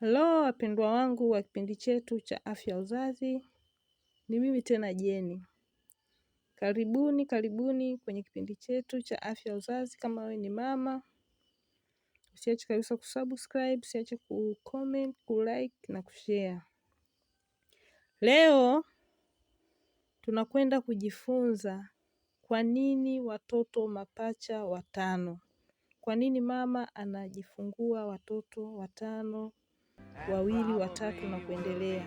Hello wapendwa wangu wa kipindi chetu cha afya uzazi, ni mimi tena Jeni. Karibuni kwenye kipindi chetu cha afya uzazi. Kama wewe ni mama, usiache kabisa kusubscribe, usiache kucomment, kulike na kushare. Leo tunakwenda kujifunza kwa nini watoto mapacha watano. Kwa nini mama anajifungua watoto watano, wawili, watatu na kuendelea.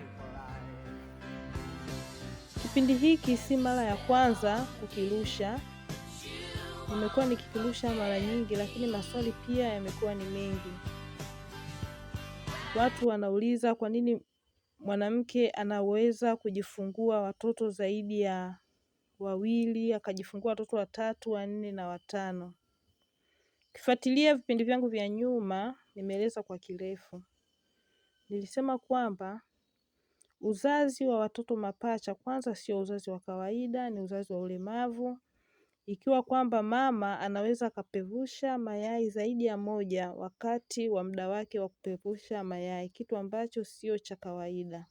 Kipindi hiki si mara ya kwanza kukirusha. Nimekuwa nikikirusha mara nyingi, lakini maswali pia yamekuwa ni mengi. Watu wanauliza kwa nini mwanamke anaweza kujifungua watoto zaidi ya wawili, akajifungua watoto watatu, wanne na watano. Ukifuatilia vipindi vyangu vya nyuma, nimeeleza kwa kirefu. Nilisema kwamba uzazi wa watoto mapacha kwanza sio uzazi wa kawaida, ni uzazi wa ulemavu. Ikiwa kwamba mama anaweza akapevusha mayai zaidi ya moja wakati wa muda wake wa kupevusha mayai, kitu ambacho sio cha kawaida.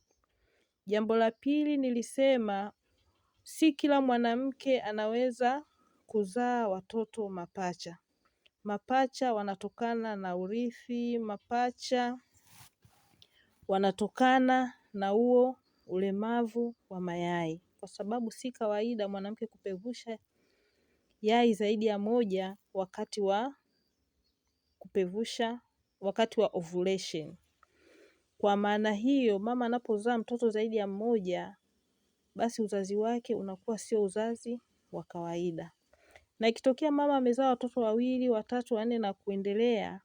Jambo la pili, nilisema si kila mwanamke anaweza kuzaa watoto mapacha. Mapacha wanatokana na urithi, mapacha wanatokana na huo ulemavu wa mayai. Kwa sababu si kawaida mwanamke kupevusha yai zaidi ya moja wakati wa kupevusha, wakati wa ovulation. Kwa maana hiyo, mama anapozaa mtoto zaidi ya mmoja, basi uzazi wake unakuwa sio uzazi wa kawaida. Na ikitokea mama amezaa watoto wawili, watatu, wanne na kuendelea,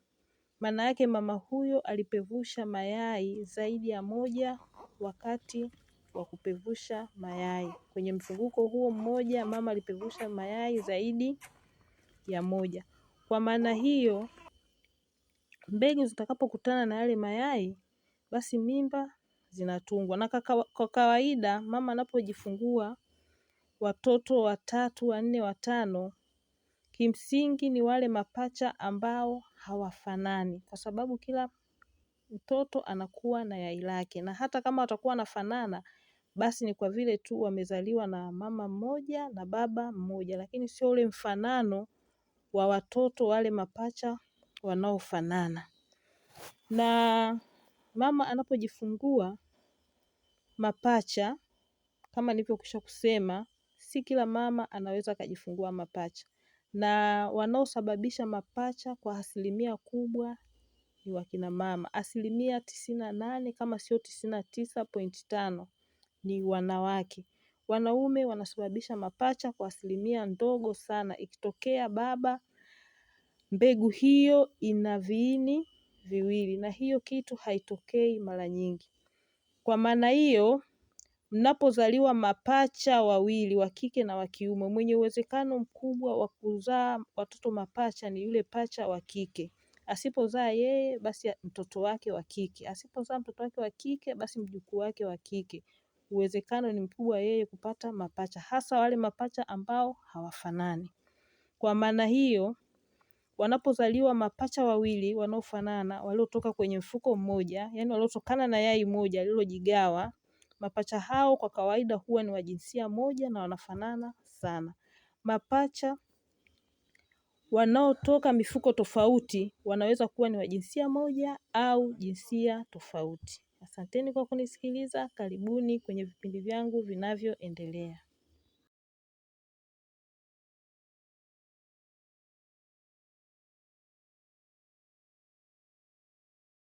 maana yake mama huyo alipevusha mayai zaidi ya moja wakati wa kupevusha mayai. Kwenye mzunguko huo mmoja, mama alipevusha mayai zaidi ya moja. Kwa maana hiyo, mbegu zitakapokutana na yale mayai, basi mimba zinatungwa. Na kwa kawaida, mama anapojifungua watoto watatu, wanne, watano, kimsingi ni wale mapacha ambao hawafanani. Kwa sababu kila mtoto anakuwa na yai lake. Na hata kama watakuwa wanafanana, basi ni kwa vile tu wamezaliwa na mama mmoja na baba mmoja. Lakini sio ule mfanano wa watoto wale mapacha wanaofanana. Na mama anapojifungua mapacha, kama nilivyokwisha kusema, si kila mama anaweza akajifungua mapacha. Na wanaosababisha mapacha kwa asilimia kubwa ni wakina mama. 98% kama sio 99.5 ni wanawake. Wanaume wanasababisha mapacha kwa asilimia ndogo sana. Ikitokea baba, mbegu hiyo ina viini viwili, na hiyo kitu haitokei mara nyingi. Kwa maana hiyo, mnapozaliwa mapacha wawili, wa kike na wa kiume, mwenye uwezekano mkubwa wa kuzaa watoto mapacha ni yule pacha wa kike. Asipozaa yeye, basi mtoto wake wa kike. Asipozaa mtoto wake wa kike, basi mjukuu wake wa kike. Uwezekano ni mkubwa yeye kupata mapacha, hasa wale mapacha ambao hawafanani. Kwa maana hiyo, wanapozaliwa mapacha wawili wanaofanana, waliotoka kwenye mfuko mmoja, yani waliotokana na yai moja lililojigawa, mapacha hao kwa kawaida huwa ni wa jinsia moja na wanafanana sana. Mapacha wanaotoka mifuko tofauti wanaweza kuwa ni wa jinsia moja au jinsia tofauti. Asanteni kwa kunisikiliza. Karibuni kwenye vipindi vyangu vinavyoendelea.